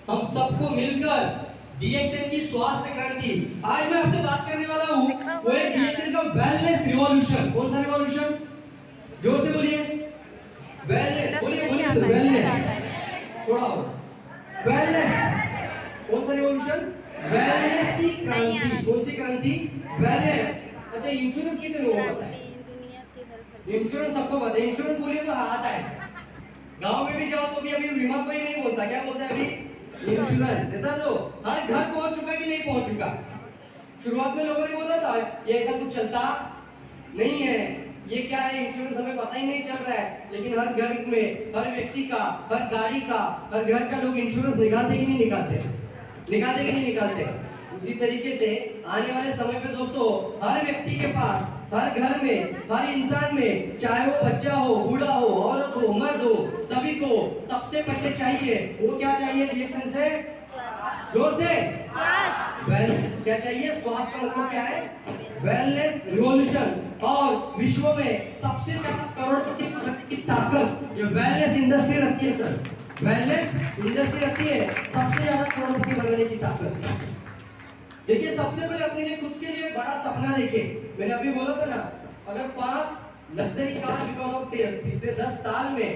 हम सबको मिलकर डीएक्सएन की स्वास्थ्य क्रांति। आज मैं आपसे बात करने वाला हूँ वो है डीएक्सएन का वेलनेस रिवॉल्यूशन। कौन सा रिवॉल्यूशन? जोर से बोलिए। वेलनेस, बोलिए बोलिए सर, वेलनेस। थोड़ा और वेलनेस। कौन सा रिवॉल्यूशन? वेलनेस की क्रांति। कौन सी क्रांति? वेलनेस। अच्छा, इंश्योरेंस कितने लोगों को पता है? इंश्योरेंस सबको पता है। इंश्योरेंस बोलिए तो आता है। गांव में भी जाओ तो भी अभी बीमा कोई नहीं बोलता। क्या बोलता है अभी? इंश्योरेंस। ऐसा तो हर घर पहुंच चुका कि नहीं पहुंच चुका? शुरुआत में लोगों ने बोला था ये ऐसा कुछ चलता नहीं है, ये क्या है इंश्योरेंस, हमें पता ही नहीं चल रहा है। लेकिन हर घर में, हर व्यक्ति का, हर गाड़ी का, हर घर का लोग इंश्योरेंस निकालते कि नहीं निकालते? निकालते कि नहीं निकालते? उसी तरीके से आने वाले समय पे दोस्तों हर व्यक्ति के पास, हर घर में, हर इंसान में, चाहे वो बच्चा हो, बूढ़ा हो, औरत हो, मर्द हो, सभी को सबसे पहले चाहिए वो क्या चाहिए? डीएक्सएन से जोर से वेलनेस। क्या चाहिए? स्वास्थ्य का मतलब क्या है? Wellness revolution. और विश्व में सबसे ज्यादा करोड़पति की ताकत ये वेलनेस इंडस्ट्री रखती है सर। वेलनेस इंडस्ट्री रखती है सबसे ज्यादा करोड़पति बनने की ताकत। देखिए, सबसे पहले अपने लिए, खुद के लिए बड़ा सपना देखिए। मैंने अभी बोला था ना, अगर 5 लग्जरी कार डेवलप पिछले 10 साल में,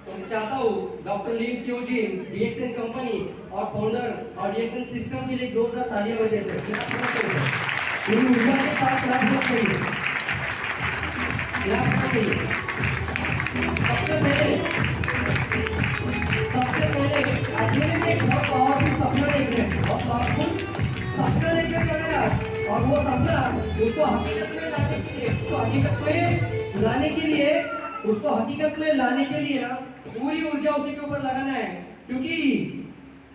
तो मैं चाहता हूँ डॉक्टर लीन सियोजिन, डीएक्सएन कंपनी और फाउंडर और डीएक्सएन सिस्टम के लिए जोरदार तालियां बजाइए सर। पूरी ऊर्जा के साथ क्लैप करिए, क्लैप करिए। सबसे पहले अपने लिए एक बहुत पावरफुल सपना देख रहे हैं, बहुत पावरफुल सपना लेकर चले आज। और वो सपना उसको हकीकत में लाने के लिए, उसको हकीकत में लाने के लिए, उसको हकीकत में लाने के लिए ना पूरी ऊर्जा उसी के ऊपर लगाना है। क्योंकि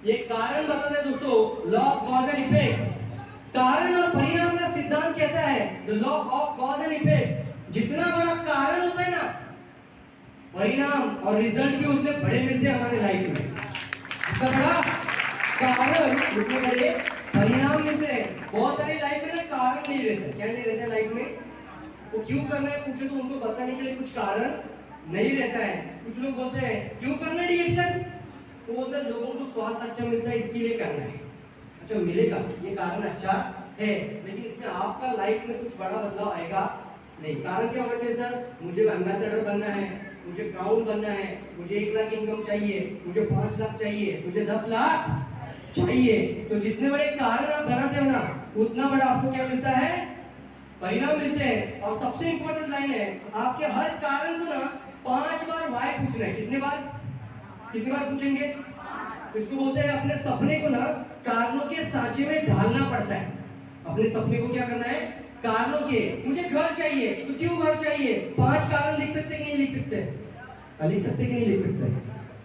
ये कारण बताता है दोस्तों, law of cause and effect. कारण और परिणाम का सिद्धांत कहता है the law of cause and effect. जितना बड़ा कारण होता है ना, परिणाम और रिजल्ट भी उतने बड़े मिलते हैं हमारे लाइफ में। जितना बड़ा कारण उतने बड़े परिणाम मिलते हैं। बहुत सारी लाइफ में ना कारण नहीं रहते। क्या नहीं रहता लाइफ में? वो क्यों करना है पूछे तो उनको बताने के लिए कुछ कारण नहीं रहता है। कुछ लोग बोलते हैं क्यों करना है डीएक्सएन? वो बोलते हैं लोगों को स्वास्थ्य अच्छा मिलता है इसके लिए करना है। अच्छा, मिलेगा, ये कारण अच्छा है, लेकिन इसमें आपका लाइफ में कुछ बड़ा बदलाव आएगा नहीं। कारण क्या होना चाहिए सर? मुझे एम्बेसडर बनना है, मुझे क्राउन बनना है, मुझे 1 लाख इनकम चाहिए, मुझे 5 लाख चाहिए, मुझे 10 लाख चाहिए। तो जितने बड़े कारण आप बनाते हो ना, उतना बड़ा आपको क्या मिलता है? परिणाम मिलते हैं। और सबसे इंपॉर्टेंट लाइन है, आपके हर कारण को ना 5 बार वाई पूछना है। कितने बार? कितनी बार पूछेंगे? इसको बोलते हैं अपने सपने को ना कारणों के सांचे में ढालना पड़ता है। अपने सपने को क्या करना है? कारणों के, मुझे घर चाहिए तो क्यों घर चाहिए? 5 कारण लिख सकते कि नहीं लिख सकते? लिख सकते कि नहीं लिख सकते?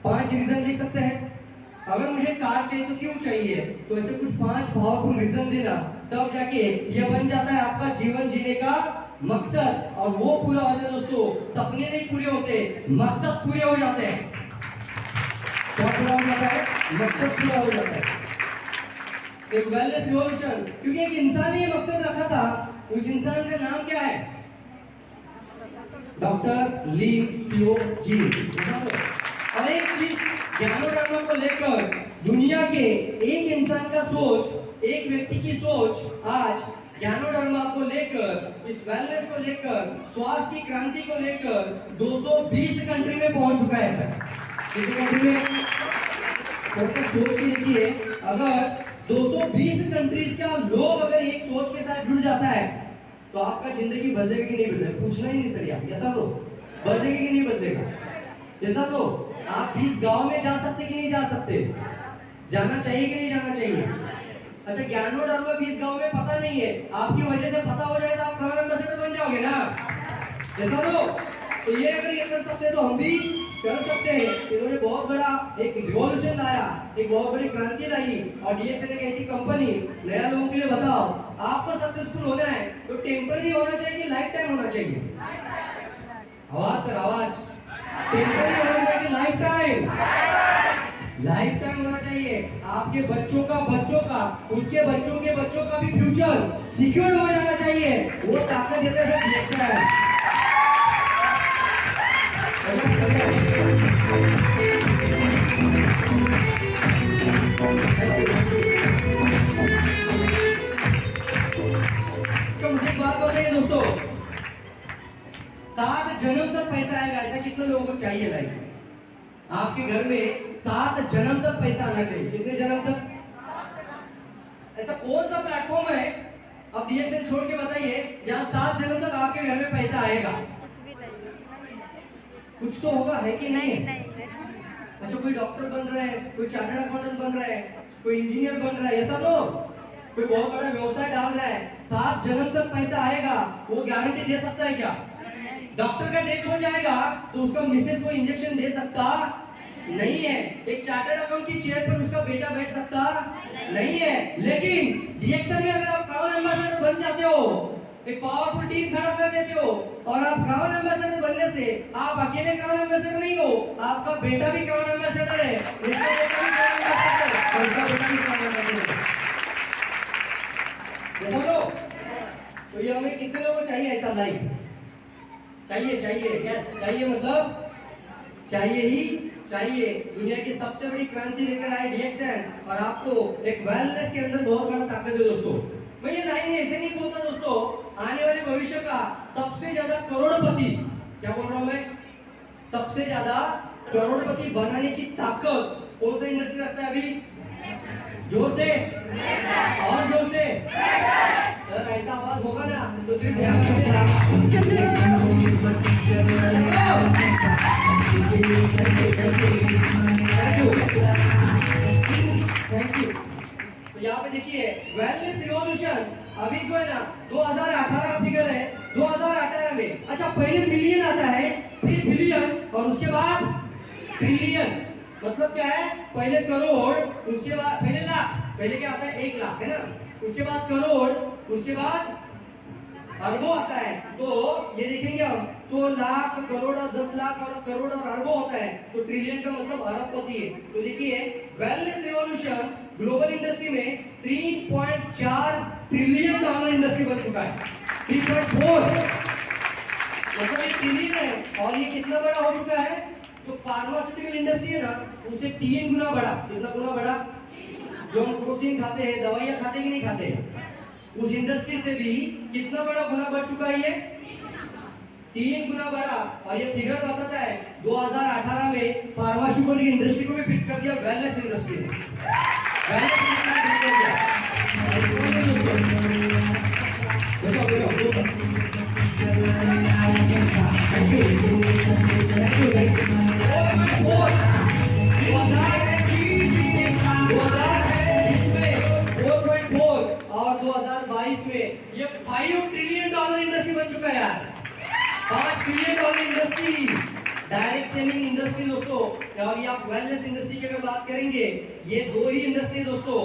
5 रीजन लिख सकते हैं। अगर मुझे कार चाहिए तो क्यों चाहिए, तो ऐसे कुछ 5 पावरफुल रीजन देना, तब जाके ये बन जाता है आपका जीवन जीने का मकसद। और वो पूरा होता है दोस्तों, सपने नहीं पूरे होते, मकसद पूरे हो जाते हैं। क्या पूरा हो जाता है? मकसद पूरा हो जाता है। एक वेलनेस रिवॉल्यूशन, क्योंकि एक इंसान ने ये मकसद रखा था। उस इंसान का नाम क्या है? Doctor Li सियोजिन। और एक चीज ज्ञानोधर्म को लेकर दुनिया के एक इंसान का सोच, एक व्यक्ति की सोच आज ज्ञानोधर्म को लेकर, इस वेलनेस को लेकर, स्वास्थ्य की क्रांति को लेकर 220 कंट्री में पहुंच चुका है सर। कितनी कंट्री में? तो सोच के देखिए, अगर 220 कंट्रीज का लोग अगर एक सोच के साथ जुड़ जाता है तो आपका जिंदगी बदलेगा कि नहीं बदलेगा? पूछना ही नहीं सर यार, ये सब लोग बदलेगा कि नहीं बदलेगा? ये सब लोग, आप 20 गांव में जा सकते कि नहीं जा सकते? जाना चाहिए कि नहीं जाना चाहिए? अच्छा, ज्ञानोधर्म 20 गांव में पता नहीं है, आपकी वजह से पता हो जाए तो आप क्राउन एम्बेसडर बन जाओगे ना। ऐसा लोग, तो ये अगर ये कर सकते तो हम भी कर सकते हैं। इन्होंने बहुत बड़ा एक रिवॉल्यूशन लाया, एक बहुत बड़ी क्रांति लाई। और डीएक्सएन एक ऐसी कंपनी, नया लोगों के लिए बताओ, आपको सक्सेसफुल होना है तो टेम्पररी होना चाहिए कि लाइफ टाइम होना चाहिए? आवाज सर, आवाज। टेम्पररी होना चाहिए कि लाइफ टाइम? लाइफ टाइम होना चाहिए। आपके बच्चों का, उसके बच्चों के बच्चों का भी फ्यूचर सिक्योर हो जाना चाहिए। वो ताकत देता है डीएक्सएन। चाहिए लाइफ में। आपके घर में 7 जन्म तक पैसा आना चाहिए। कितने जन्म तक? ऐसा कौन सा प्लेटफॉर्म है, अब डीएक्सएन छोड़ के बताइए, जहां 7 जन्म तक आपके घर में पैसा आएगा? कुछ भी नहीं। कुछ तो होगा, है कि नहीं? नहीं। अच्छा, कोई डॉक्टर बन रहा है, कोई चार्टर्ड अकाउंटेंट बन रहा है, कोई इंजीनियर बन रहा है, ये सब लोग कोई बहुत बड़ा व्यवसाय डाल रहा है, 7 जन्म तक पैसा आएगा, वो गारंटी दे सकता है क्या? डॉक्टर का डेथ हो जाएगा तो उसका मिसेज को इंजेक्शन दे सकता नहीं है। एक चार्टर्ड अकाउंट की चेयर पर उसका बेटा बैठ सकता नहीं है। लेकिन डीएक्सएन में अगर आप क्राउन एम्बेसडर बन जाते हो, एक पावरफुल टीम खड़ा कर देते हो, और आप क्राउन एम्बेसडर बनने से आप अकेले क्राउन एम्बेसडर नहीं हो, आपका बेटा भी क्राउन एम्बेसडर है, उसका बेटा भी क्राउन एम्बेसडर है, और उसका बेटा भी क्राउन एम्बेसडर है। सब लोग, तो ये हमें कितने लोगों को चाहिए ऐसा लाइफ? चाहिए यस, चाहिए मतलब चाहिए ही चाहिए। दुनिया की सबसे बड़ी क्रांति लेकर आए डीएक्सएन, और आपको एक वेलनेस के अंदर बहुत बड़ा ताकत है दोस्तों। मैं ये लाइन ऐसे नहीं बोलता दोस्तों, आने वाले भविष्य का सबसे ज्यादा करोड़पति, क्या बोल रहा हूं मैं, सबसे ज्यादा करोड़पति बनाने की ताकत कौन सा इंडस्ट्री रखता है? अभी जोर से और जोर से सर, ऐसा आवाज होगा ना तो सिर्फ थैंक यू। तो यहाँ पे देखिए वेलनेस रिवॉल्यूशन अभी जो है ना 2018 फिगर है, 2018 में, अच्छा पहले मिलियन आता है, फिर बिलियन, और उसके बाद ट्रिलियन। मतलब क्या है? पहले करोड़, उसके बाद पहले लाख, पहले क्या आता है? 1 लाख है ना, उसके बाद करोड़, उसके बाद अरबों आता है। तो ये देखेंगे हम, तो लाख, करोड़ और 10 लाख और करोड़ और अरबों होता है, तो ट्रिलियन का मतलब अरबपति है। तो देखिए वेलनेस रिवॉल्यूशन ग्लोबल इंडस्ट्री में 3.4 ट्रिलियन डॉलर इंडस्ट्री बन चुका है। 3.4 मतलब 1 ट्रिलियन है, और ये कितना बड़ा हो चुका है? जो फार्मास्यूटिकल इंडस्ट्री है ना, उसे 3 गुना बड़ा। कितना गुना बड़ा? जो हम प्रोटीन खाते हैं, दवाइयां खाते कि नहीं खाते, उस इंडस्ट्री से भी कितना बड़ा गुना बढ़ चुका है? ये 3 गुना बड़ा। और ये फिगर बताता है 2018 में फार्मास्यूटिकल इंडस्ट्री को भी फिट कर दिया वेलनेस इंडस्ट्री ने। वेलनेस इंडस्ट्री फिट कर दिया। और 2022 में ये 5 ट्रिलियन डॉलर इंडस्ट्री बन चुका है यार। 5 trillion dollar industry, direct selling industry दोस्तों। और ये आप वेलनेस इंडस्ट्री की अगर बात करेंगे, ये 2 ही इंडस्ट्री दोस्तों,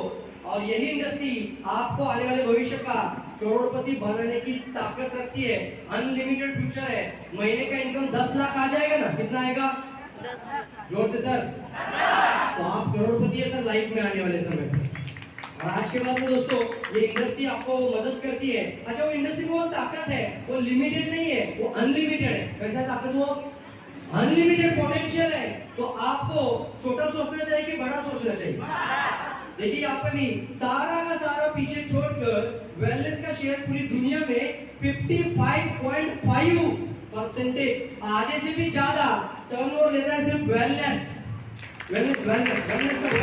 और यही इंडस्ट्री आपको आने वाले भविष्य का करोड़पति बनाने की ताकत रखती है। अनलिमिटेड फ्यूचर है। महीने का इनकम 10 लाख आ जाएगा ना? कितना आएगा? जोर से सर। तो आप करोड़पति है सर लाइफ में आने वाले समय में। और आज के बाद में दोस्तों ये इंडस्ट्री आपको मदद करती है। अच्छा, वो इंडस्ट्री में वो ताकत है, वो लिमिटेड नहीं है, वो अनलिमिटेड है। कैसा ताकत? वो अनलिमिटेड पोटेंशियल है। तो आपको छोटा सोचना चाहिए कि बड़ा सोचना चाहिए? देखिए यहाँ पे भी सारा का सारा पीछे छोड़कर वेलनेस का शेयर पूरी दुनिया में 55.5%, आधे से भी ज्यादा टर्नओवर लेता है सिर्फ वेलनेस। वेलनेस वेलनेस वेलनेस का बहुत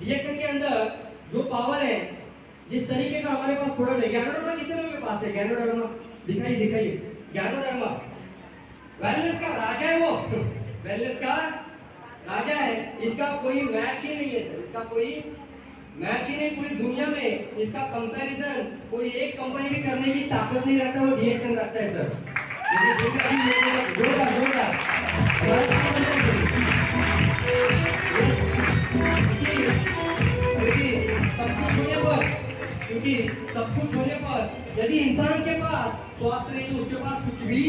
डीएक्सएन के अंदर जो पावर है, जिस तरीके का हमारे पास प्रोडक्ट है, गैनोडर्मा कितने लोगों के पास है? गैनोडर्मा दिखाइए गैनोडर्मा वेलनेस का राजा है। वो वेलनेस का राजा है। इसका कोई मैच ही नहीं है सर, इसका कोई मैच ही नहीं पूरी दुनिया में। इसका कंपैरिजन कोई एक कंपनी भी करने की ताकत नहीं रखता, वो डीएक्सएन रखता है सर। जोरदार जोरदार क्योंकि सब कुछ होने पर यदि इंसान के पास स्वास्थ्य नहीं तो उसके पास कुछ भी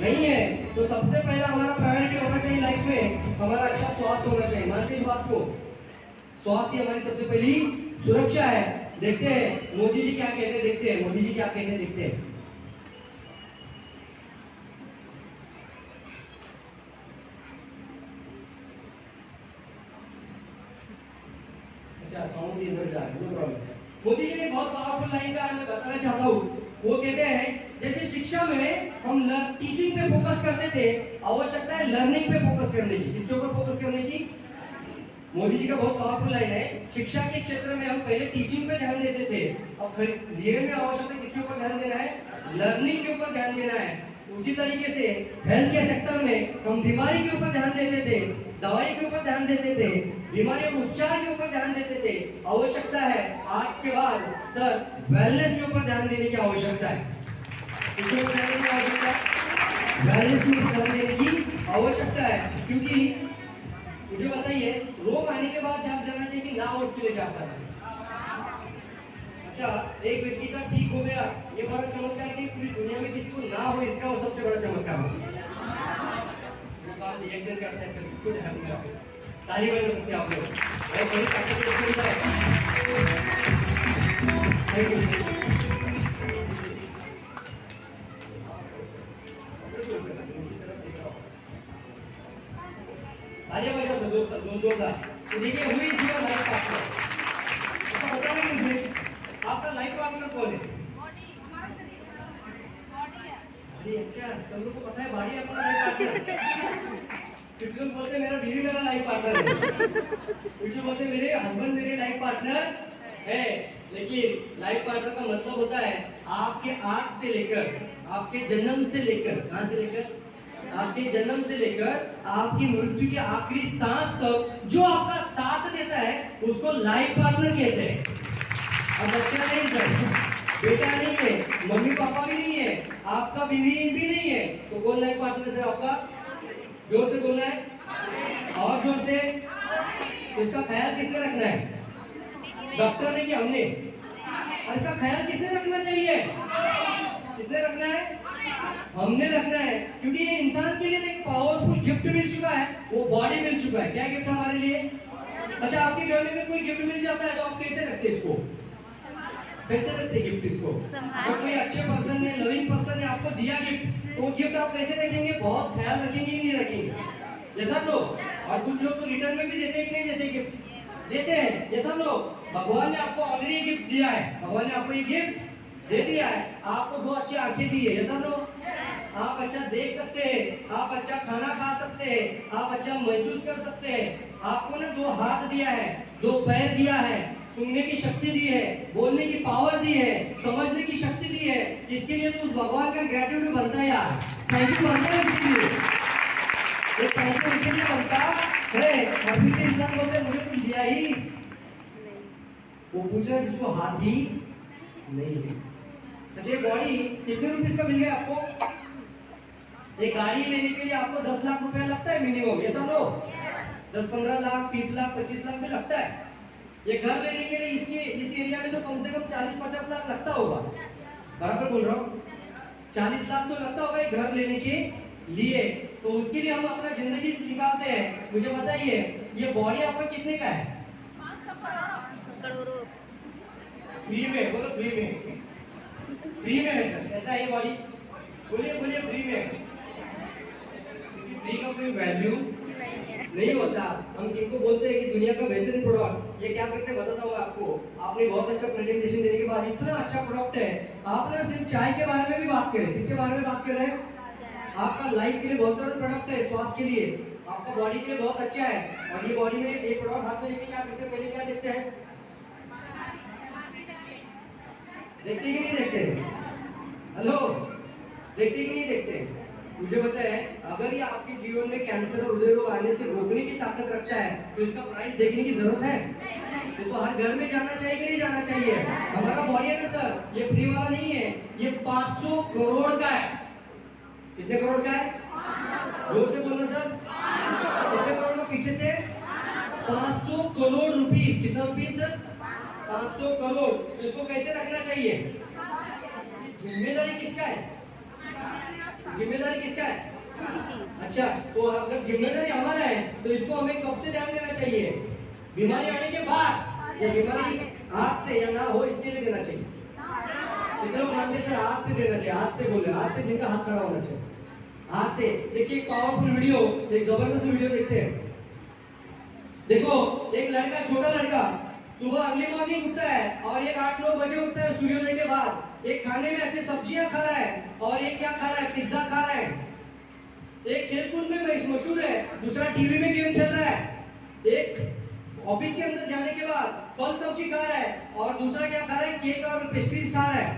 नहीं है। तो सबसे पहला हमारा प्रायोरिटी होना चाहिए लाइफ में, हमारा अच्छा स्वास्थ्य होना चाहिए। मानते हैं इस बात को? स्वास्थ्य हमारी सबसे पहली सुरक्षा है। देखते हैं मोदी जी क्या कहते हैं, देखते हैं मोदी जी क्या कहते हैं, देखते हैं। मोदी इधर जा रहे हैं, नो प्रॉब्लम। मोदी जी ने बहुत पावरफुल लाइन का मैं बताना चाहता हूँ। वो कहते हैं जैसे शिक्षा में हम टीचिंग पे फोकस करते थे, आवश्यकता है लर्निंग पे फोकस करने की। किसके ऊपर फोकस करने की? मोदी जी का बहुत पावरफुल लाइन है, शिक्षा के क्षेत्र में हम पहले टीचिंग पे ध्यान देते थे, अब रियल में आवश्यकता किसके ऊपर ध्यान देना है? लर्निंग के ऊपर ध्यान देना है। उसी तरीके से हेल्थ के सेक्टर में हम बीमारी के ऊपर ध्यान देते थे, दवाई के ऊपर ध्यान देते थे, बीमारी और उपचार के ऊपर ध्यान देते थे। आवश्यकता है आज के बाद सर वेलनेस के ऊपर ध्यान देने की आवश्यकता है। किसके ऊपर ध्यान देने की आवश्यकता है? वेलनेस के ऊपर ध्यान देने की आवश्यकता है। क्योंकि मुझे बताइए, रोग आने के बाद जाग जाना चाहिए कि ना हो उसके लिए जाग जाना चाहिए? अच्छा, एक व्यक्ति का ठीक हो गया, ये बड़ा चमत्कार कि पूरी दुनिया में किसी को ना हो, इसका वो सबसे बड़ा चमत्कार हो। वो काम रिएक्शन करता है सर, इसको ध्यान में रखो। ताली बजा सकते हैं आप लोग, बहुत बड़ी ताकत है इसके अंदर। Thank you. आइए भाई दोस्तों, जोरदार। तो देखिए, हुई इज योर लाइफ पार्टनर। तो बताइए मुझे, आपका लाइफ पार्टनर कौन है? बॉडी, हमारा शरीर, बॉडी है। बॉडी? अच्छा, सब लोग को पता है बॉडी अपना लाइफ पार्टनर। कुछ लोग बोलते हैं मेरा बीवी मेरा लाइफ पार्टनर है, कुछ लोग बोलते हैं मेरे हस्बैंड मेरे लाइफ पार्टनर है। लेकिन लाइफ पार्टनर का मतलब होता है आपके आज से लेकर, आपके जन्म से लेकर, कहां से लेकर? आपके जन्म से लेकर आपकी मृत्यु की आखिरी सांस तक जो आपका साथ देता है उसको लाइफ पार्टनर कहते हैं। अब बच्चा नहीं सर, बेटा नहीं है, मम्मी पापा भी नहीं है, आपका बीवी भी नहीं है, तो कौन लाइफ पार्टनर है आपका? जोर से बोलना है, और जोर से। तो इसका ख्याल किसने रखना है? डॉक्टर ने कि हमने? और इसका ख्याल किसने रखना चाहिए? किसने रखना है? हमने रखना है। क्योंकि ये इंसान के लिए एक पावरफुल गिफ्ट मिल चुका है, वो बॉडी मिल चुका है। क्या गिफ्ट हमारे लिए? अच्छा, आपके घर में अगर कोई गिफ्ट मिल जाता है तो आप कैसे रखते इसको? कैसे रखते गिफ्ट इसको? अगर कोई अच्छे पर्सन ने, लविंग पर्सन ने आपको दिया गिफ्ट, तो वो गिफ्ट आप कैसे रखेंगे? बहुत ख्याल रखेंगे कि नहीं रखेंगे? ये सब लोग, और कुछ लोग तो रिटर्न में भी देते हैं कि नहीं देते गिफ्ट? देते हैं। ये सब लोग, भगवान ने आपको ऑलरेडी गिफ्ट दिया है, भगवान ने आपको ये गिफ्ट दे दिया है। आपको दो अच्छी आंखें दी है, ये सब लोग, आप अच्छा देख सकते हैं, आप अच्छा खाना खा सकते हैं, आप अच्छा महसूस कर सकते हैं। आपको ना दो हाथ दिया है, दो पैर दिया है, सुनने की शक्ति दी है, बोलने की पावर दी है, समझने की शक्ति दी है। इसके लिए तो उस भगवान का ग्रेटिट्यूड बनता है यार, थैंक यू बनता है इसके लिए। ये थैंक यू इसके लिए बनता है। और फिर इंसान बोलते हैं मुझे कुछ दिया ही, वो पूछ रहा है जिसको हाथ ही नहीं है। अच्छा, ये बॉडी कितने रुपीस का मिल गया आपको? एक गाड़ी लेने के लिए आपको 10 लाख रुपया लगता है मिनिमम, ये सब लोग 10-15 लाख, 20 लाख, 25 लाख भी लगता है। ये घर लेने के लिए इस एरिया में तो कम से कम 40-50 लाख लगता होगा, बराबर बोल रहा हूँ? 40 लाख तो लगता होगा एक घर लेने के लिए। तो उसके लिए हम अपना जिंदगी निकालते हैं। मुझे बताइए, ये बॉडी आपका कितने का है? 500 करोड़। फ्री में बोलो, फ्री में, फ्री में है सर, ऐसा है बॉडी? बोलिए बोलिए, फ्री में। फ्री का कोई वैल्यू नहीं होता। हम किनको बोलते हैं कि दुनिया का बेहतरीन प्रोडक्ट, ये क्या करते हैं बताता हूँ आपको। आपने बहुत अच्छा प्रेजेंटेशन देने के बाद इतना अच्छा प्रोडक्ट है, आप ना सिर्फ चाय के बारे में भी बात करें। किसके बारे में बात कर रहे हैं? आपका लाइफ के लिए बहुत सारा प्रोडक्ट है, स्वास्थ्य के लिए, आपका बॉडी के लिए बहुत अच्छा है। और ये बॉडी में एक प्रोडक्ट हाथ में लेके क्या करते हैं? पहले क्या देखते हैं? देखते कि नहीं देखते? हेलो, देखते कि नहीं देखते? मुझे बताए, अगर ये आपके जीवन में कैंसर और हृदय रोग आने से रोकने की ताकत रखता है तो इसका प्राइस देखने की जरूरत है? तो हर घर में जाना चाहिए कि नहीं जाना चाहिए? हमारा बॉडी है ना सर, ये फ्री वाला नहीं है, ये 500 करोड़ का है। कितने करोड़ का है? जोर से बोलना सर, कितने करोड़ का? पीछे से 500 करोड़ रुपीस। कितना रुपीस सर? 500 करोड़। तो इसको कैसे रखना चाहिए? जिम्मेदारी किसका है? जिम्मेदारी किसका है? अच्छा, तो अगर जिम्मेदारी हमारा है तो इसको हमें कब से ध्यान देना चाहिए? बीमारी आने के बाद, या बीमारी हाथ से या ना हो इसके लिए देना चाहिए? कितने लोग मानते हैं सर हाथ से देना चाहिए? हाथ से बोल रहे, हाथ से जिनका हाथ खड़ा होना चाहिए, हाथ से। देखिए एक पावरफुल वीडियो, एक जबरदस्त वीडियो देखते हैं। देखो, एक लड़का, छोटा लड़का सुबह अर्ली मॉर्निंग उठता है और एक 8-9 बजे उठता है सूर्योदय के बाद, एक खाने में अच्छी सब्जियां खा रहा है और एक क्या खा रहा है, पिज्जा खा रहा है। एक खेलकूद में मशहूर है, दूसरा टीवी में गेम खेल रहा है। एक ऑफिस के अंदर जाने के बाद फल सब्जी खा रहा है और दूसरा क्या खा रहा है, केक और पेस्ट्रीज खा रहा है।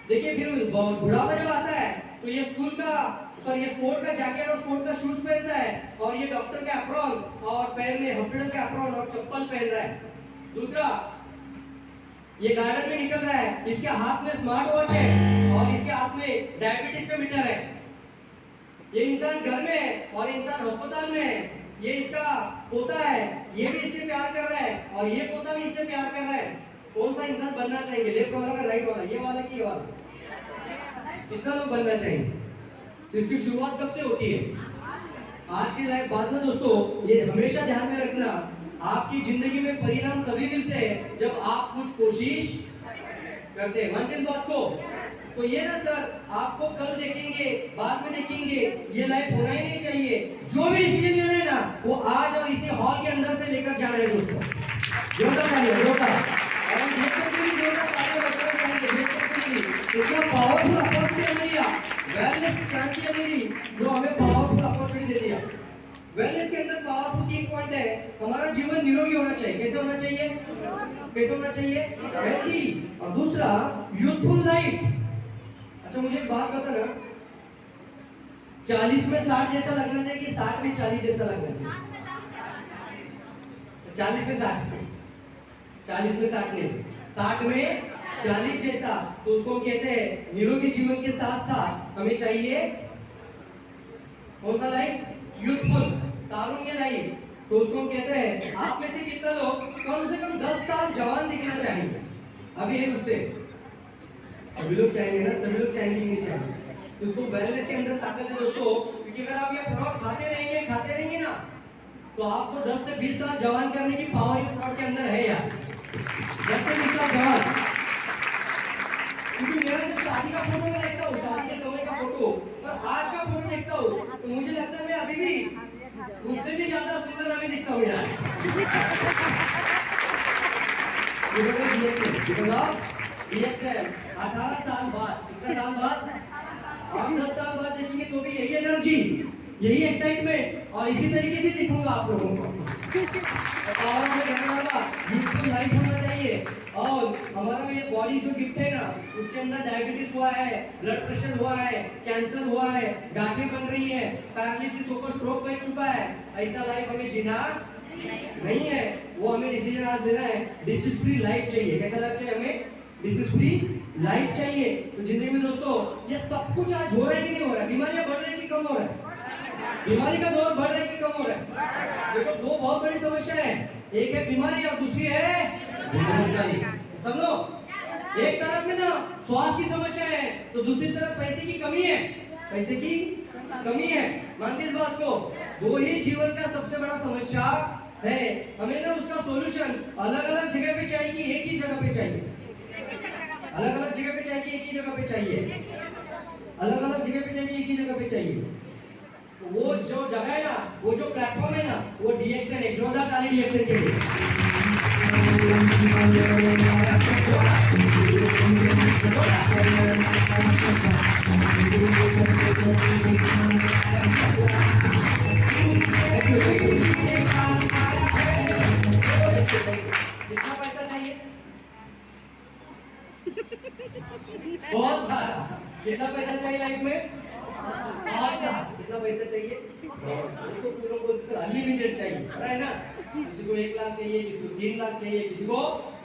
देखिए फिर बुढ़ापा जब आता है तो ये ये स्पोर्ट का जैकेट और स्पोर्ट का शूज पहनता है और ये डॉक्टर का एप्रॉन और पैर में हॉस्पिटल का एप्रॉन और चप्पल पहन रहा है। दूसरा ये गार्डन में निकल रहा है, इसके हाथ में स्मार्ट वॉच है और इसके हाथ में डायबिटीज का मीटर है। ये इंसान घर में है और इंसान अस्पताल में है। ये इसका पोता है, ये भी इससे प्यार कर रहा है और ये पोता भी इससे प्यार कर रहा है। कौन सा इंसान बनना चाहेंगे, लेफ्ट वाला का राइट वाला, ये वाला कि ये वाला? कितना लोग बनना चाहेंगे? तो इसकी शुरुआत कब से होती है? आज की लाइफ बाद में दोस्तों, ये हमेशा ध्यान में रखना, आपकी जिंदगी में परिणाम तभी मिलते हैं जब आप कुछ कोशिश करते हैं। मानते इस बात को? तो ये ना सर, आपको कल देखेंगे, बाद में देखेंगे, ये लाइफ होना ही नहीं चाहिए। जो भी डिसीजन लेना है ना, वो आज और इसी हॉल के अंदर से लेकर जाना है दोस्तों। जोरदार तालियां, जोरदार। और हम देख सकते हैं जोरदार तालियां बजाते जाएंगे, देख सकते हैं कितना पावरफुल अपॉर्चुनिटी हमें दिया, वेलनेस की क्रांति हमें दी, जो हमें पावरफुल अपॉर्चुनिटी दे दिया। वेलनेस के अंदर पावरफुल 3 पॉइंट है। हमारा जीवन निरोगी होना चाहिए। कैसे होना चाहिए? कैसे होना चाहिए? हेल्दी। और दूसरा यूथफुल लाइफ। अच्छा मुझे एक बात बता ना, 40 में 60 जैसा लगना चाहिए कि 60 में 40 जैसा लगना चाहिए? 40 में 60, 40 में 60 नहीं, 60 में 40 जैसा। तो उसको कहते हैं निरोगी जीवन के साथ साथ हमें चाहिए कौन सा लाइफ? यूथफुल, तारुण्यदायी। तो उसको कहते हैं, आप में से कितना लोग कम से कम 10 साल जवान दिखना चाहेंगे? अभी है उससे सभी लोग चाहेंगे ना, सभी लोग चाहेंगे नहीं चाहेंगे? तो उसको वेलनेस के अंदर ताकत है दोस्तों, क्योंकि अगर आप ये प्रोडक्ट खाते रहेंगे ना, तो आपको 10 से 20 साल जवान करने की पावर इस प्रोडक्ट के अंदर है यार। 10 से 20 साल जवान। क्योंकि मेरा जब शादी का फोटो मैं देखता हूँ, शादी के समय का फोटो और आज का फोटो देखता हूँ, तो मुझे लगता है मैं अभी भी उससे भी ज्यादा सुंदर अभी दिखता हूँ यार। DXL 18 साल बाद, कितना साल बाद? और 10 साल बाद देखेंगे तो भी यही एनर्जी, यही एक्साइटमेंट और इसी तरीके से दिखूंगा आप लोगों को। और यूथफुल लाइफ होना चाहिए। और हमारा ये बॉडी जो गिफ्ट है ना, उसके अंदर डायबिटीज हुआ है, ब्लड प्रेशर हुआ है, कैंसर हुआ है, गांठें बन रही है, पैरालिसिस होकर स्ट्रोक बन चुका है, ऐसा लाइफ हमें जीना नहीं है। वो हमें डिसीजन आज लेना है, डिसीज फ्री लाइफ चाहिए। कैसा लाइफ चाहिए हमें? डिसीज फ्री लाइफ चाहिए। तो जिंदगी में दोस्तों ये सब कुछ आज हो रहा है कि नहीं हो रहा है? बीमारियां बढ़ रही है कि कम हो रहा है? बीमारी का दौर बढ़ रहा है कि कम हो रहा है? देखो दो बहुत बड़ी समस्या है, एक है बीमारी और दूसरी है बेरोजगारी। सब लोग एक तरफ में ना स्वास्थ्य की समस्या है, तो दूसरी तरफ पैसे की कमी है, पैसे की कमी है। मानते इस बात को? दो ही जीवन का सबसे बड़ा समस्या है। हमें ना उसका सॉल्यूशन अलग अलग जगह पे चाहिए कि एक ही जगह पे चाहिए? अलग अलग जगह पे चाहिए, एक ही जगह पे चाहिए? अलग अलग जगह पे चाहिए, एक ही जगह पे चाहिए? तो वो जो जगह है ना, वो जो प्लेटफॉर्म है ना, वो DXN है। जोरदार ताली DXN के लिए। कितना पैसा चाहिए? बहुत सारा। कितना पैसा चाहिए लाइफ में? बहुत सारा। कितना पैसा चाहिए? तो पूरा बोलते सर अनलिमिटेड चाहिए, है ना? किसी को 1 लाख चाहिए, किसी को 3 लाख चाहिए, किसी को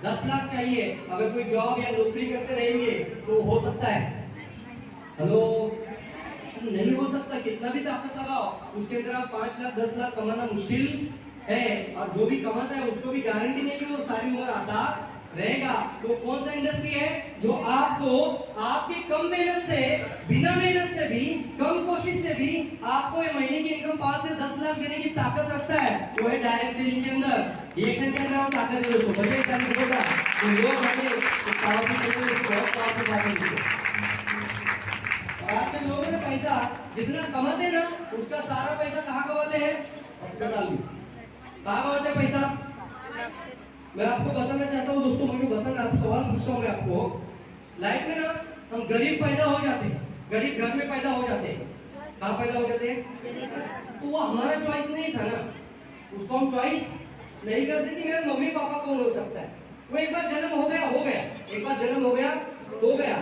10 लाख चाहिए। अगर कोई जॉब या नौकरी करते रहेंगे तो हो सकता है। हेलो, नहीं हो सकता। कितना भी ताकत लगाओ, उसके अंदर आप 5 लाख 10 लाख कमाना मुश्किल है। और जो भी कमाता है उसको भी गारंटी नहीं है वो सारी उम्र आता रहेगा। तो कौन सा इंडस्ट्री है जो आपको आपकी कम मेहनत से, बिना मेहनत से भी, कम कोशिश से भी आपको ये महीने की इनकम 5 से 10 लाख देने की ताकत रखता है? वो है डायरेक्ट सेलिंग के अंदर। DXN के अंदर वो ताकत है दोस्तों। बढ़िया टाइम होगा तो लोग हमें पावरफुल बहुत पावरफुल बात है। आजकल लोगों ने पैसा जितना कमाते हैं ना, उसका सारा पैसा कहाँ गवाते हैं? अस्पताल में। कहाँ गवाते हैं पैसा? मैं आपको बताना चाहता हूँ दोस्तों, मुझे बताना, आप सवाल पूछता हूँ मैं आपको। लाइफ में ना हम गरीब पैदा हो जाते हैं, गरीब घर में पैदा हो जाते हैं। कहाँ पैदा हो जाते हैं? तो वो हमारा चॉइस नहीं था ना, उसको हम चॉइस नहीं कर सकते। मेरे मम्मी पापा कौन हो सकता है? वो एक बार जन्म हो गया, हो गया, एक बार जन्म हो गया, हो गया।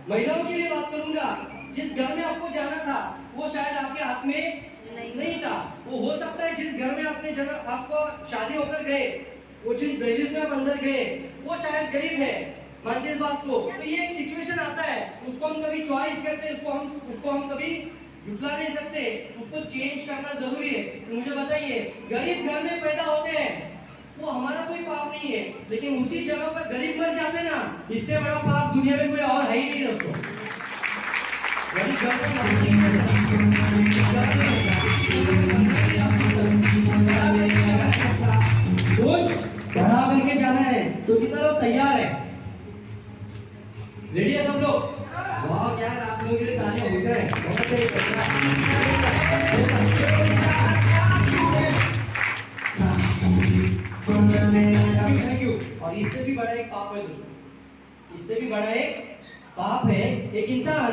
महिलाओं के लिए बात करूंगा, जिस घर में आपको जाना था वो शायद आपके हाथ में नहीं था। वो हो सकता है जिस घर में आपने जन्म, आपको शादी होकर गए, वो जिस दहलीज में आप अंदर गए वो शायद गरीब है, मानते इस बात को। तो ये एक सिचुएशन आता है, उसको हम कभी चॉइस करते हैं, उसको हम कभी झुठला नहीं सकते, उसको चेंज करना जरूरी है। तो मुझे बताइए, गरीब घर में पैदा होते हैं वो हमारा कोई पाप नहीं है, लेकिन उसी जगह पर गरीब मर जाते हैं ना, इससे बड़ा पाप दुनिया में कोई और है ही नहीं दोस्तों। गरीब घर में मरना नहीं है, कुछ बढ़ा करके जाना है। तो कितना लोग तैयार है? रेडी है सब लोग? वाह यार, आप लोगों के लिए तालियां हो जाए, बहुत सही। Thank you. और इससे भी बड़ा एक पाप है दोस्तों, इससे भी बड़ा एक पाप है। एक इंसान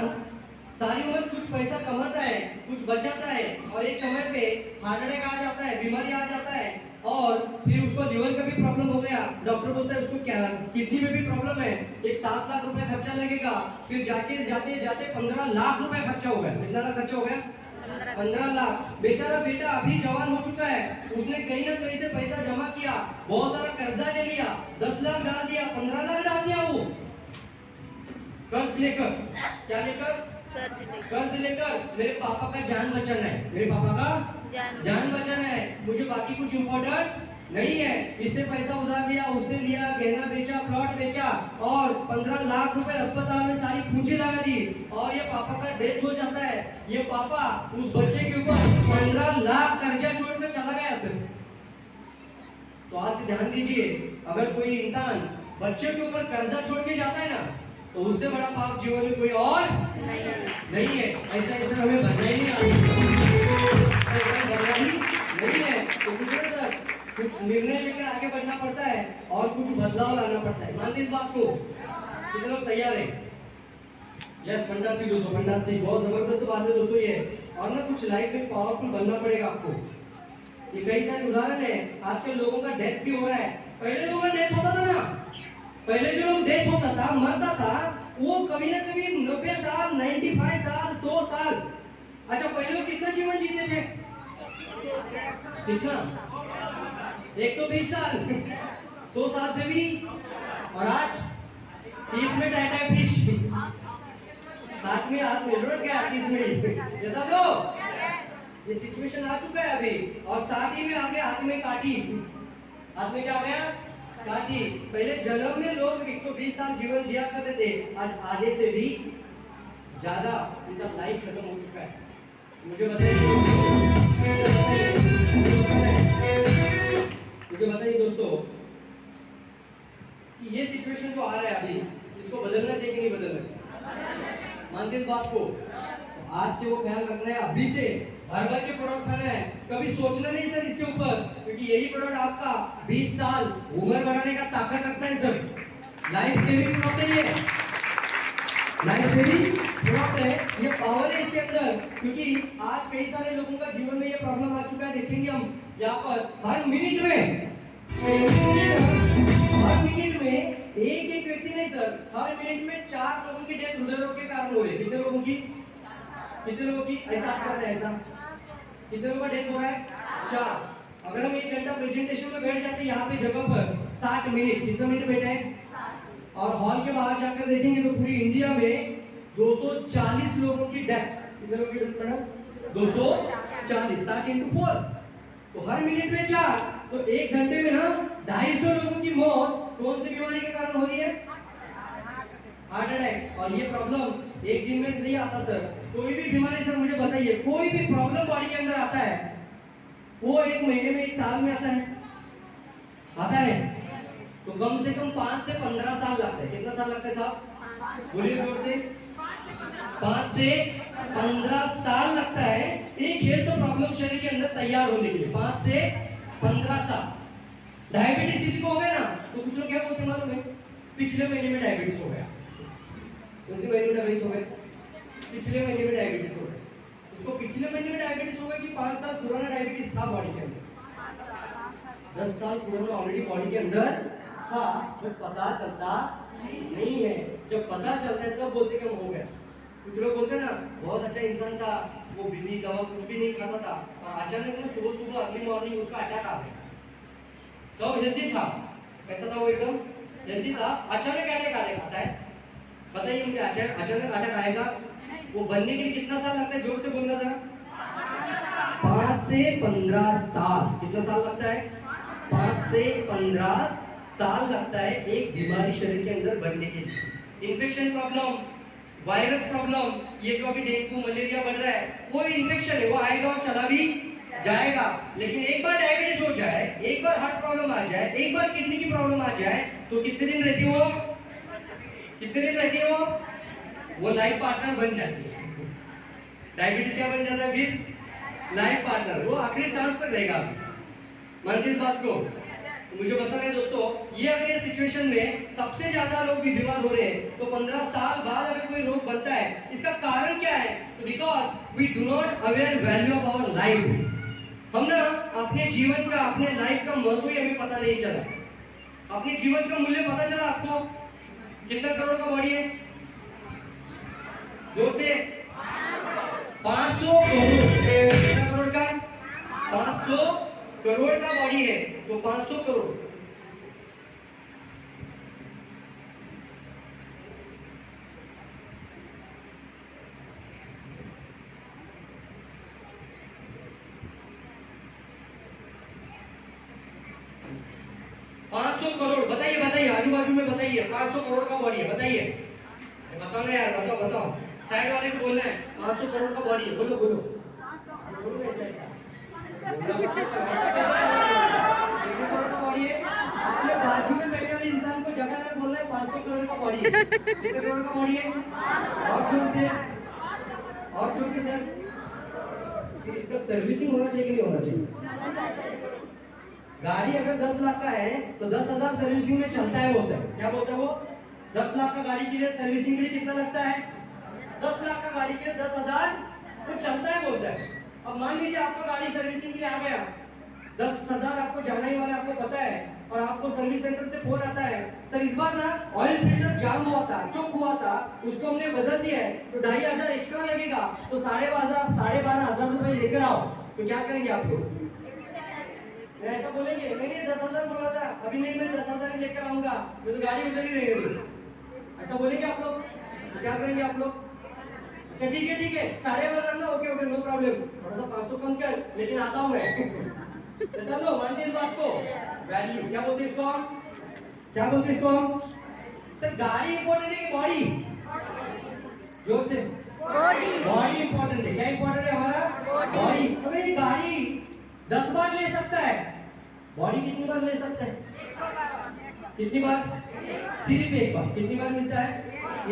सारी उम्र कुछ पैसा कमाता है, कुछ बचाता है, और एक समय पे हार्ट अटैक आ जाता है, बीमारी आ जाता है, और फिर उसको लीवर का भी प्रॉब्लम हो गया। डॉक्टर बोलता है उसको क्या किडनी में भी प्रॉब्लम है, एक 7 लाख रुपए खर्चा लगेगा। फिर जाते जाते 15 लाख रुपए खर्चा हो गया। कितना लाख खर्चा हो गया? 15 लाख। बेचारा बेटा अभी जवान हो चुका है, उसने कहीं ना कहीं से पैसा जमा किया, बहुत सारा कर्जा ले लिया, 10 लाख डाल दिया, 15 लाख डाल दिया, वो कर्ज लेकर, क्या लेकर? कर्ज लेकर। मेरे पापा का जान बचाना है, मेरे पापा का जान बचाना है, मुझे बाकी कुछ इम्पोर्टेंट नहीं है। इससे पैसा उधार लिया, उससे लिया, गहना बेचा, प्लॉट बेचा, और 15 लाख रुपए अस्पताल में सारी पूंजी लगा दी, और ये पापा का डेथ हो जाता है। ये पापा उस बच्चे के ऊपर 15 लाख कर्जा छोड़कर चला गया सर। तो आज से ध्यान दीजिए, अगर कोई इंसान बच्चे के ऊपर कर्जा छोड़ के जाता है ना, तो उससे बड़ा पाप जीवन में कोई और नहीं है। ऐसा हमें बनना ही नहीं है। तो कुछ ना सर, कुछ निर्णय लेकर आगे बढ़ना पड़ता है और कुछ बदलाव लाना पड़ता है। मानते इस बात को? कितने लोग तैयार है? यस, फंटास्टिक दोस्तों, फंटास्टिक, बहुत जबरदस्त बात है दोस्तों ये। और ना कुछ लाइफ में पावरफुल बनना पड़ेगा आपको। ये कई सारे उदाहरण है, आजकल लोगों का डेथ भी हो रहा है। पहले लोगों का डेथ होता था ना, पहले जो लोग डेथ होता था, मरता था, वो कभी ना कभी 90 साल, 95 साल, 100 साल। अच्छा, पहले लोग कितना जीवन जीते थे? कितना? 120 साल, 100 साल से भी। और आज 30 में टाटा फिश, 60 में हाथ में लुढ़क गया, 30 में। ये सब लोग, ये सिचुएशन आ चुका है अभी। और 60 में आ गया हाथ में काटी। हाथ में क्या आ गया? काटी। पहले जन्म में लोग 120 साल जीवन जिया करते थे, आज आधे से भी ज्यादा उनका लाइफ खत्म हो चुका है। मुझे बताइए दोस्तों कि ये सिचुएशन जो आ रहा है अभी, इसको बदलना चाहिए कि नहीं बदलना चाहिए? मानते इस बात को? तो आज से वो ख्याल रखना है, अभी से भर भर के प्रोडक्ट खाना है। कभी सोचना नहीं सर इसके ऊपर, क्योंकि यही प्रोडक्ट आपका 20 साल उम्र बढ़ाने का ताकत रखता है सर। लाइफ सेविंग प्रोडक्ट है ये, लाइफ सेविंग प्रोडक्ट है, ये पावर है इसके अंदर। क्योंकि आज कई सारे लोगों का जीवन में ये प्रॉब्लम आ चुका है, देखेंगे हम यहाँ पर। हर मिनट में एक एक व्यक्ति नहीं सर, हर मिनट में 4 लोगों की डेथ हृदय रोग के कारण हो रही है। कितने लोगों की? कितने लोगों की? ऐसा आप करते हैं, ऐसा कितने लोगों का डेथ हो रहा है? 4। अगर हम 1 घंटा प्रेजेंटेशन में बैठ जाते हैं यहाँ पे जगह पर, 60 मिनट, कितने मिनट बैठे हैं? और हॉल के बाहर जाकर देखेंगे तो पूरी इंडिया में 240 लोगों की डेथ। कितने लोगों की डेथ पड़ा? 240, 60 into 4, तो हर मिनट में 4, तो 1 घंटे में ना 250 लोगों की मौत कौन सी बीमारी के कारण हो रही है? Heart attack. और ये प्रॉब्लम एक दिन में नहीं आता सर, कोई भी बीमारी सर मुझे बताइए, कोई भी प्रॉब्लम बॉडी के अंदर आता है वो 1 महीने में, 1 साल में आता है? आता है? तो कम से कम 5 से 15 साल लगता है। कितना साल लगता है साहब? बोलिए जोर से। 5 से 15 साल लगता है एक हेल्थ प्रॉब्लम शरीर के अंदर तैयार होने के लिए। 5 से 15 साल। डायबिटीज किसी को हो गया ना तो कुछ लोग क्या बोलते हैं मालूम है, पिछले महीने में डायबिटीज हो गया। कौन सी महीने में डायबिटीज हो गया? पिछले महीने में डायबिटीज हो गया। उसको पिछले महीने में डायबिटीज हो गया कि 5 साल पुराना डायबिटीज था बॉडी के अंदर? 10 साल पुराना ऑलरेडी बॉडी के अंदर था, बट पता चलता नहीं है। जब पता चलता है तब बोलते कि हम हो गया। कुछ लोग बोलते हैं ना बहुत अच्छा इंसान था, वो बीवी दवा कुछ भी नहीं खाता था और अचानक ना सुबह सुबह अर्ली मॉर्निंग उसका अटैक आ गया। सब हेल्दी था, कैसा था वो? एकदम हेल्दी था, अचानक अटैक आता है। बताइए मुझे, अचानक अटैक आएगा वो बनने के लिए कितना साल लगता है? जोर से बोलना जरा। 5 से 15 साल। कितना साल लगता है? 5 से 15 साल लगता है एक बीमारी शरीर के अंदर बनने के लिए। इन्फेक्शन प्रॉब्लम, वायरस प्रॉब्लम, ये जो अभी डेंगू मलेरिया बढ़ रहा है वो इन्फेक्शन है, वो आएगा और चला भी जाएगा। लेकिन एक बार डायबिटीज हो जाए, एक बार हार्ट प्रॉब्लम आ जाए, एक बार किडनी की प्रॉब्लम आ जाए तो कितने दिन रहती है वो? कितने दिन रहती है वो? वो लाइफ पार्टनर बन जाती है। डायबिटीज क्या बन जाता है फिर? Life partner. वो आखिरी सांस तक रहेगा। मानते इस बात को? मुझे बता रहे दोस्तों, ये अगर ये सिचुएशन में सबसे ज्यादा लोग भी बीमार हो रहे हैं तो 15 साल बाद अगर कोई रोग बनता है, इसका कारण क्या है? तो because we do not aware value of our life. हम ना अपने जीवन का, अपने लाइफ का महत्व ही हमें पता नहीं चला। अपने जीवन का मूल्य पता चला आपको? कितना करोड़ का बॉडी है? जोर से। 500 करोड़। कितना करोड़ का? 500 करोड़ का बॉडी है, तो 500 करोड़। बताइए बताइए, आजू बाजू में बताइए, 500 करोड़ का बॉडी है, बताइए। बताओ ना यार, बताओ बताओ। साइड वाले को बोलना है 500 करोड़ का बॉडी है। बोलो बोलो बोलो। ऐसा अपने बाजू में बैठे वाले इंसान को जगह बोलना है 500 करोड़ का बॉडी है। कितने करोड़ का बॉडी है? और जोर से, और जोर से सर। इसका सर्विसिंग होना चाहिए कि नहीं होना चाहिए? गाड़ी अगर 10 लाख का है तो 10,000 सर्विसिंग में चलता है बोलता है। क्या बोलता है वो? 10 लाख का गाड़ी के लिए सर्विसिंग के लिए कितना लगता है? 10 लाख का गाड़ी के लिए 10,000 वो चलता है बोलता है। अब मान लीजिए आपका गाड़ी सर्विसिंग के लिए आ गया, 10,000 आपको जाना ही वाला, आपको पता है, और आपको सर्विस सेंटर से फोन आता है, सर इस बार ना ऑयल फिल्टर जाम हुआ था, चोक हुआ था, उसको हमने बदल दिया है तो 2,500 एक्स्ट्रा लगेगा, तो 12,500 रुपए लेकर आओ। तो क्या करेंगे आप लोग? ऐसा बोलेंगे? नहीं 10,000 बोला था, अभी नहीं, मैं 10,000 लेकर आऊंगा, मैं तो गाड़ी उधर ही रहेगी। ऐसा बोलेंगे आप लोग? तो क्या करेंगे आप लोग? अच्छा ठीक है 12,500 ना, ओके ओके नो प्रॉब्लम, थोड़ा सा 500 कम कर, लेकिन आता हूं मैं। ऐसा लो, मानते इस बात को? वैल्यू क्या बोलते हैं इसको? क्या बोलते हैं इसको? सर गाड़ी इंपॉर्टेंट है कि बॉडी? जोर से। बॉडी इंपॉर्टेंट है। क्या इंपॉर्टेंट है हमारा? बॉडी। अगर ये गाड़ी 10 बार ले सकता है, बॉडी कितनी बार ले सकता है? कितनी बार? सिर्फ एक बार। कितनी बार मिलता है?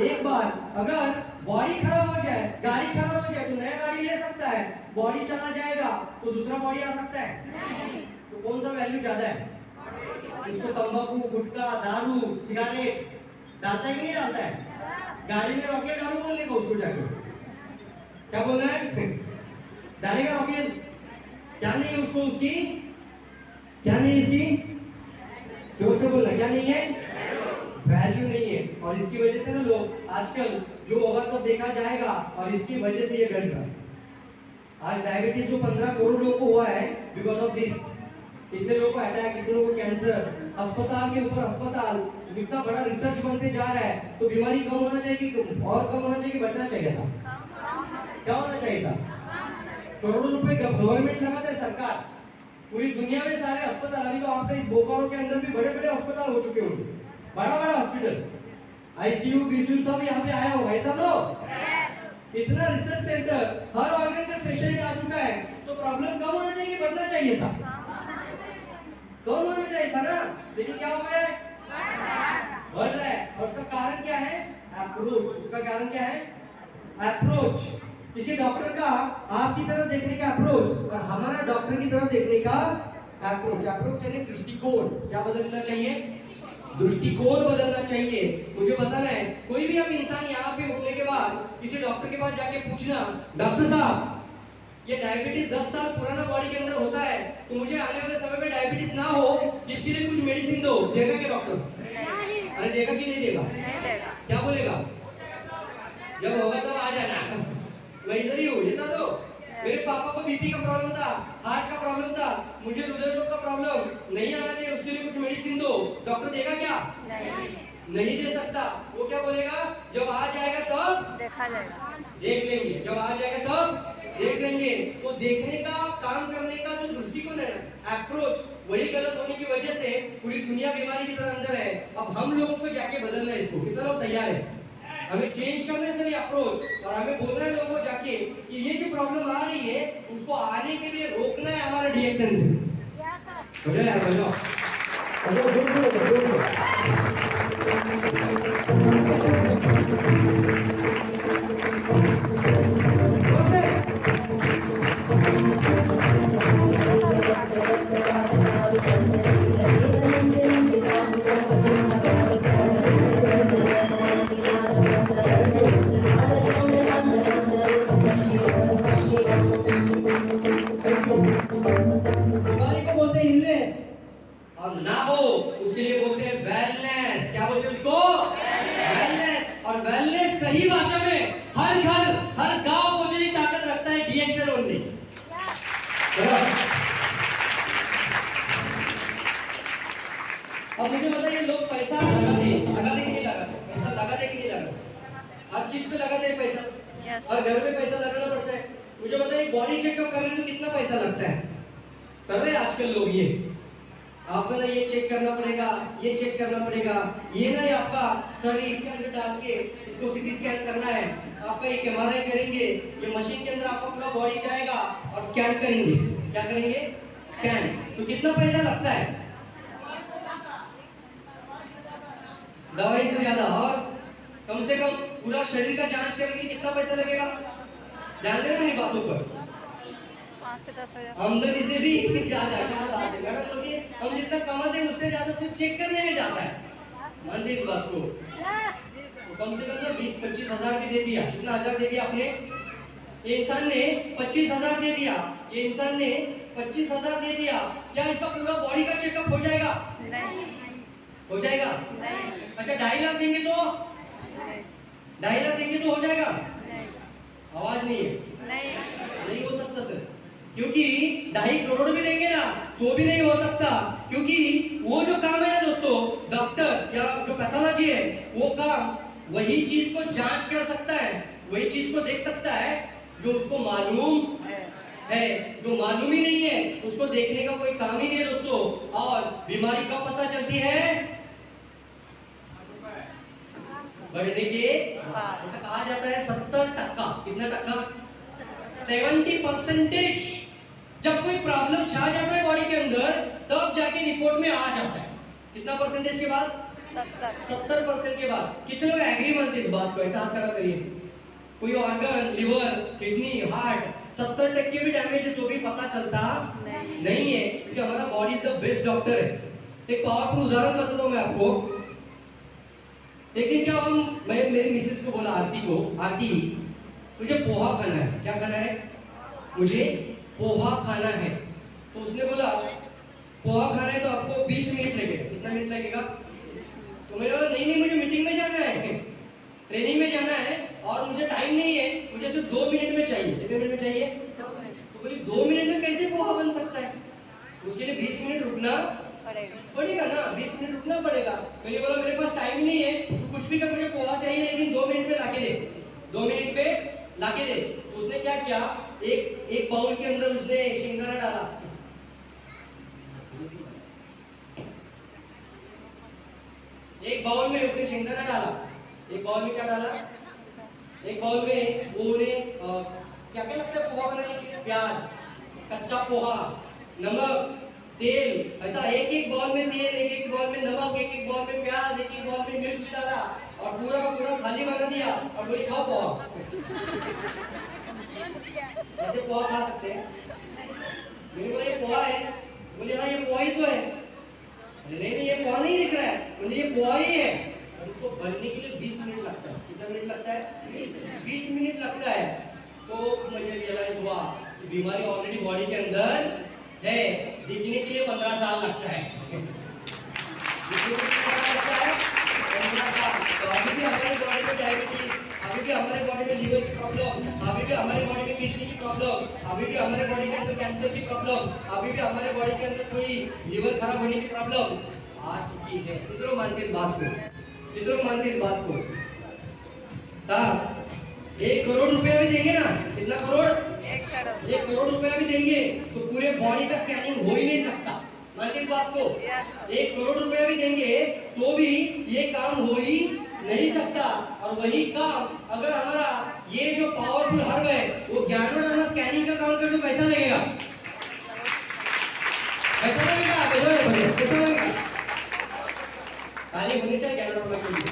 एक बार। अगर बॉडी खराब हो जाए, गाड़ी खराब हो जाए तो नया गाड़ी ले सकता है, बॉडी चला जाएगा तो दूसरा बॉडी आ सकता है। तो कौन सा वैल्यू ज्यादा है? इसको तंबाकू, गुटखा, दारू, सिगरेट डालता है कि नहीं डालता है? गाड़ी में रॉकेट डालू बोलने को उसको जाके क्या बोलना है? डालेगा रॉकेट? क्या नहीं है उसको, उसकी क्या नहीं है इसकी? जोर से बोलना, क्या नहीं है? वैल्यू नहीं है। और इसकी वजह से ना लोग आजकल जो होगा तो देखा जाएगा, और इसकी वजह से ये घट रहा है। आज डायबिटीज को 15 करोड़ लोगों को हुआ है बिकॉज ऑफ दिस। कितने लोगों को अटैक, कितने लोगों को कैंसर, अस्पताल के ऊपर अस्पताल, इतना बड़ा रिसर्च बनते जा रहा है। तो बीमारी कम होना चाहिए कि और कम होना चाहिए, बढ़ना चाहिए था? क्या होना चाहिए था? करोड़ों रुपए गवर्नमेंट लगाता है, सरकार पूरी दुनिया में सारे अस्पताल। अभी तो आपका इस बोकारो के अंदर भी बड़े बड़े अस्पताल हो चुके होंगे, बड़ा बड़ा हॉस्पिटल, आईसीयू बीसीयू सब यहाँ पे आया होगा, ऐसा लोग। इतना रिसर्च सेंटर, हर ऑर्गन का स्पेशलिटी आ चुका है। तो प्रॉब्लम कम होना चाहिए, बढ़ना चाहिए था? कम होना चाहिए था ना, लेकिन क्या हो गया है? बढ़ रहा है। और उसका कारण क्या है? अप्रोच। उसका कारण क्या है? अप्रोच। किसी डॉक्टर का आपकी तरफ देखने का अप्रोच और हमारा डॉक्टर की तरफ देखने का अप्रोच, अप्रोच यानी दृष्टिकोण। क्या बदलना चाहिए? दृष्टिकोण बदलना चाहिए। मुझे बताना है, कोई भी आप इंसान यहाँ पे उठने के बाद किसी डॉक्टर के पास जाके पूछना, डॉक्टर साहब ये डायबिटीज 10 साल पुराना बॉडी के अंदर होता है, तो मुझे आने वाले समय में डायबिटीज ना हो, इसके लिए कुछ मेडिसिन दो, देगा क्या डॉक्टर? अरे देगा कि नहीं देगा? नहीं देगा। क्या बोलेगा? जब होगा तब आ जाना, मैं इधर ही हूँ। ऐसा तो मेरे पापा को बीपी का प्रॉब्लम था, हार्ट का प्रॉब्लम था, मुझे हृदय रोग का प्रॉब्लम, नहीं आना चाहिए, उसके लिए कुछ मेडिसिन दो, डॉक्टर देगा क्या? नहीं दे सकता। वो क्या बोलेगा? जब आ जाएगा तब देखा जाएगा, देख लेंगे, जब आ जाएगा तब देख लेंगे। तो देखने का, काम करने का जो दृष्टिकोण है ना, अप्रोच, वही गलत होने की वजह से पूरी दुनिया बीमारी की तरह अंदर है। अब हम लोगों को जाके बदलना है इसको। कितना लोग तैयार है? हमें चेंज करना है सर ये अप्रोच, और हमें बोलना है लोगों को जाके कि ये जो प्रॉब्लम आ रही है उसको आने के लिए रोकना है हमारे डिएक्शन से। बजाओ यार, बजाओ। बीमारी को बोलते हैं इलनेस, और ना हो उसके लिए बोलते हैं वेलनेस। क्या बोलते हैं उसको? वेलनेस। और वेलनेस सही भाषा में हर घर, हर गांव पहुंचने की ताकत रखता है डीएक्शन ओनली। अब मुझे बताइए, लोग पैसा लगाते कि नहीं लगाते? पैसा लगाते कि नहीं लगाते? हर चीज पे लगाते हैं पैसा, और घर में पैसा लगाना पड़ता है। मुझे बताइए, बॉडी चेकअप करने तो कितना पैसा लगता है? कर रहे हैं आजकल लोग ये, आपको ना ये चेक करना पड़ेगा, ये चेक करना पड़ेगा, ये ना आपका शरीर इसके अंदर डाल के इसको सीटी स्कैन करना है, आपका एक एमआरआई करेंगे, ये मशीन के अंदर आपका पूरा बॉडी जाएगा और स्कैन करेंगे। क्या करेंगे? स्कैन। तो कितना पैसा लगता है? दवाई से ज्यादा। और कम से कम पूरा शरीर का जांच करने के लिए कितना पैसा लगेगा? ध्यान देना मेरी बातों पर। 5 से 10 हजार आमदनी से भी ज्यादा। क्या बात है मैडम, लोग हम जितना कमाते हैं उससे ज्यादा सिर्फ चेक करने में जाता है। मानते इस बात को? तो कम से कम ना 20-25 हजार भी दे दिया। कितना हजार दे दिया आपने? ये इंसान ने 25 हजार दे दिया, ये इंसान ने 25 हजार दे दिया। क्या इसका पूरा बॉडी का चेकअप हो जाएगा? नहीं। हो जाएगा? नहीं। अच्छा 2.5 लाख देंगे तो? 2.5 लाख देंगे तो हो जाएगा? नहीं। आवाज नहीं है। नहीं। नहीं हो सकता सर, क्योंकि 2.5 करोड़ भी देंगे ना तो भी नहीं हो सकता। क्योंकि वो जो काम है ना दोस्तों, डॉक्टर या जो पैथोलॉजी है, वो काम वही चीज को जांच कर सकता है, वही चीज को देख सकता है जो उसको मालूम है। जो मालूम ही नहीं है उसको देखने का कोई काम ही नहीं है दोस्तों। और बीमारी कब पता चलती है? बढ़ने के बाद। ऐसा कहा जाता है 70%। कितना टक्का? 70%। जब कोई प्रॉब्लम छा जाता है बॉडी के अंदर, तब जाके रिपोर्ट में आ जाता है। कितना परसेंटेज के बाद? 70% के बाद। कितने लोग एग्री मानते इस बात को? ऐसा हाथ खड़ा करिए। कोई ऑर्गन, लिवर, किडनी, हार्ट 70% भी डैमेज है तो भी पता चलता नहीं है, क्योंकि हमारा body is the best doctor है। एक पावरफुल उदाहरण बताता हूं मैं आपको। एक दिन क्या हम, मैं मेरी मिसेस को बोला, आरती को, आरती मुझे पोहा खाना है। क्या खाना है? मुझे पोहा खाना है। तो उसने बोला पोहा खाना है तो आपको 20 मिनट लगेगा। कितना मिनट लगेगा? तो मैंने बोला नहीं, मुझे मीटिंग में जाना है, ट्रेनिंग में जाना है, और मुझे टाइम नहीं है, मुझे सिर्फ 2 मिनट में चाहिए। कितने मिनट में चाहिए? 2 मिनट। तो बोली 2 मिनट में कैसे पोहा बन सकता है? उसके लिए 20 मिनट रुकना पड़ेगा ना, 20 मिनट रुकना पड़ेगा। मैंने बोला मेरे पास टाइम नहीं है, तो कुछ भी कर, मुझे पोहा चाहिए, लेकिन 2 मिनट में लाके दे, 2 मिनट पे लाके दे। तो उसने क्या किया, एक बाउल के अंदर उसने शेंगदाना डाला, एक बाउल में उसने शेंगदाना डाला, एक बाउल में क्या डाला, एक बाउल में वो क्या क्या लगता है पोहा बनाने के लिए? प्याज, कच्चा पोहा, नमक, तेल, ऐसा एक एक बाउल में तेल, एक एक बाउल में नमक, एक एक बाउल में प्याज, एक एक बाउल में मिर्च डाला, और पूरा का पूरा थाली बना दिया, और बोली खाओ पोहा। ऐसे पोहा खा सकते हैं? मैंने बोला ये पोहा है, बोले हाँ ये पोहा ही तो है। नहीं नहीं ये पोहा नहीं दिख रहा है। बोले ये पोहा ही है। और इसको बनने के लिए 20 मिनट लगता है। कितना मिनट लगता है? 20 मिनट लगता है। तो मुझे रियलाइज हुआ कि बीमारी ऑलरेडी बॉडी के अंदर है। दिखने के लिए 15 साल लगता है। दिखने के लिए कितना लगता है? 15 साल। तो अभी भी हमारी बॉडी में डायबिटीज, अभी भी हमारे बॉडी में लीवर की प्रॉब्लम, अभी भी हमारे बॉडी में किडनी की प्रॉब्लम, अभी भी हमारे बॉडी के अंदर कैंसर की प्रॉब्लम, अभी भी हमारे बॉडी के अंदर कोई लीवर खराब होने की प्रॉब्लम आ चुकी है। कितने लोग मानते इस बात को? कितने लोग मानते इस बात को? साहब 1 करोड़ रुपया भी देंगे ना, कितना करोड़? 1 करोड़ रुपया भी देंगे तो पूरे बॉडी का स्कैनिंग हो ही नहीं सकता। मानते इस बात को? 1 करोड़ रुपया भी देंगे तो भी ये काम हो ही नहीं सकता। और वही काम अगर हमारा ये जो पावरफुल हर्ब है वो ज्ञानोडर्मा स्कैनिंग का काम कर तो कैसा लगेगा? कैसा लगेगा? कैसा लगेगा? ताली होनी चाहिए ज्ञानोडर्मा के लिए।